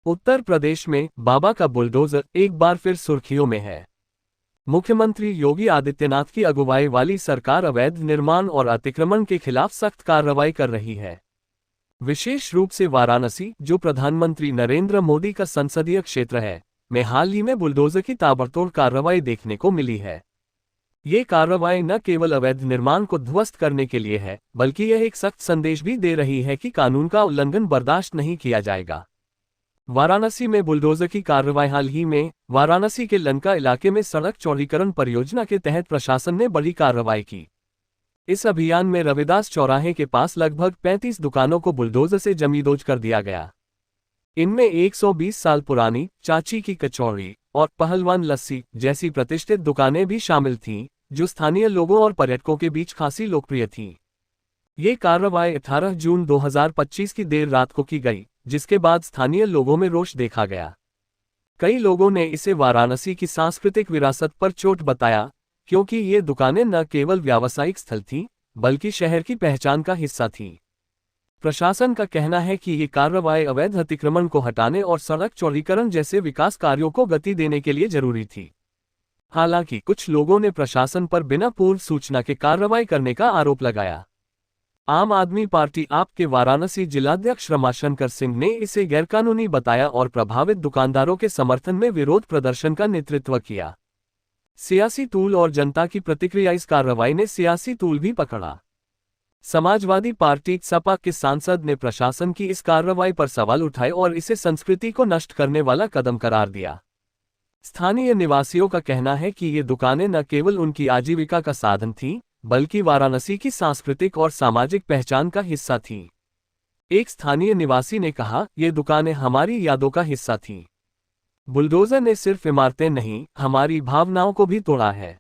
उत्तर प्रदेश में बाबा का बुलडोजर एक बार फिर सुर्खियों में है। मुख्यमंत्री योगी आदित्यनाथ की अगुवाई वाली सरकार अवैध निर्माण और अतिक्रमण के खिलाफ सख्त कार्रवाई कर रही है। विशेष रूप से वाराणसी, जो प्रधानमंत्री नरेंद्र मोदी का संसदीय क्षेत्र है, में हाल ही में बुलडोजर की ताबड़तोड़ कार्रवाई देखने को मिली है। ये कार्रवाई न केवल अवैध निर्माण को ध्वस्त करने के लिए है, बल्कि यह एक सख्त संदेश भी दे रही है कि कानून का उल्लंघन बर्दाश्त नहीं किया जाएगा। वाराणसी में बुलडोजर की कार्रवाई हाल ही में वाराणसी के लंका इलाके में सड़क चौड़ीकरण परियोजना के तहत प्रशासन ने बड़ी कार्रवाई की। इस अभियान में रविदास चौराहे के पास लगभग 35 दुकानों को बुलडोजर से जमींदोज कर दिया गया। इनमें 120 साल पुरानी चाची की कचौड़ी और पहलवान लस्सी जैसी प्रतिष्ठित दुकानें भी शामिल थीं, जो स्थानीय लोगों और पर्यटकों के बीच खासी लोकप्रिय थीं। ये कार्रवाई 18 जून 2025 की देर रात को की गई, जिसके बाद स्थानीय लोगों में रोष देखा गया। कई लोगों ने इसे वाराणसी की सांस्कृतिक विरासत पर चोट बताया, क्योंकि ये दुकानें न केवल व्यावसायिक स्थल थीं, बल्कि शहर की पहचान का हिस्सा थीं। प्रशासन का कहना है कि ये कार्रवाई अवैध अतिक्रमण को हटाने और सड़क चौड़ीकरण जैसे विकास कार्यों को गति देने के लिए जरूरी थी। हालांकि कुछ लोगों ने प्रशासन पर बिना पूर्व सूचना के कार्रवाई करने का आरोप लगाया। आम आदमी पार्टी आप के वाराणसी जिलाध्यक्ष रमाशंकर सिंह ने इसे गैरकानूनी बताया और प्रभावित दुकानदारों के समर्थन में विरोध प्रदर्शन का नेतृत्व किया। सियासी तूल और जनता की प्रतिक्रिया। इस कार्रवाई ने सियासी तूल भी पकड़ा। समाजवादी पार्टी सपा के सांसद ने प्रशासन की इस कार्रवाई पर सवाल उठाए और इसे संस्कृति को नष्ट करने वाला कदम करार दिया। स्थानीय निवासियों का कहना है कि ये दुकानें न केवल उनकी आजीविका का साधन थीं, बल्कि वाराणसी की सांस्कृतिक और सामाजिक पहचान का हिस्सा थीं। एक स्थानीय निवासी ने कहा, ये दुकानें हमारी यादों का हिस्सा थीं। बुलडोजर ने सिर्फ इमारतें नहीं, हमारी भावनाओं को भी तोड़ा है।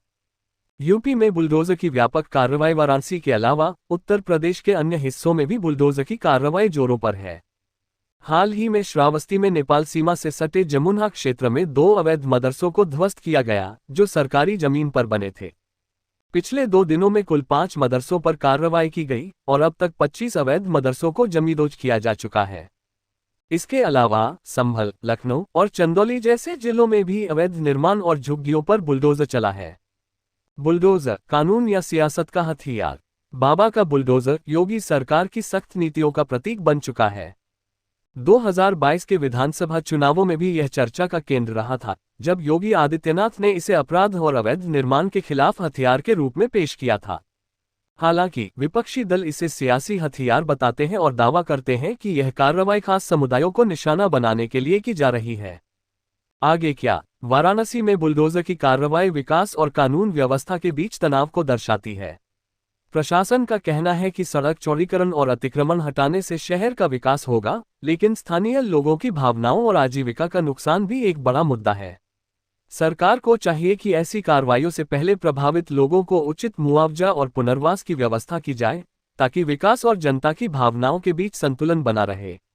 यूपी में बुलडोजर की व्यापक कार्रवाई। वाराणसी के अलावा उत्तर प्रदेश के अन्य हिस्सों में भी बुलडोजर की कार्रवाई जोरों पर है। हाल ही में श्रावस्ती में नेपाल सीमा से सटे जमुना क्षेत्र में 2 अवैध मदरसों को ध्वस्त किया गया, जो सरकारी जमीन पर बने थे। पिछले 2 दिनों में कुल 5 मदरसों पर कार्रवाई की गई और अब तक 25 अवैध मदरसों को जमींदोज किया जा चुका है। इसके अलावा संभल, लखनऊ और चंदौली जैसे जिलों में भी अवैध निर्माण और झुग्गियों पर बुलडोजर चला है। बुलडोजर कानून या सियासत का हथियार। बाबा का बुलडोजर योगी सरकार की सख्त नीतियों का प्रतीक बन चुका है। 2022 के विधानसभा चुनावों में भी यह चर्चा का केंद्र रहा था, जब योगी आदित्यनाथ ने इसे अपराध और अवैध निर्माण के खिलाफ हथियार के रूप में पेश किया था। हालांकि विपक्षी दल इसे सियासी हथियार बताते हैं और दावा करते हैं कि यह कार्रवाई खास समुदायों को निशाना बनाने के लिए की जा रही है। आगे क्या? वाराणसी में बुलडोजर की कार्रवाई विकास और कानून व्यवस्था के बीच तनाव को दर्शाती है। प्रशासन का कहना है कि सड़क चौड़ीकरण और अतिक्रमण हटाने से शहर का विकास होगा, लेकिन स्थानीय लोगों की भावनाओं और आजीविका का नुकसान भी एक बड़ा मुद्दा है। सरकार को चाहिए कि ऐसी कार्रवाइयों से पहले प्रभावित लोगों को उचित मुआवजा और पुनर्वास की व्यवस्था की जाए, ताकि विकास और जनता की भावनाओं के बीच संतुलन बना रहे।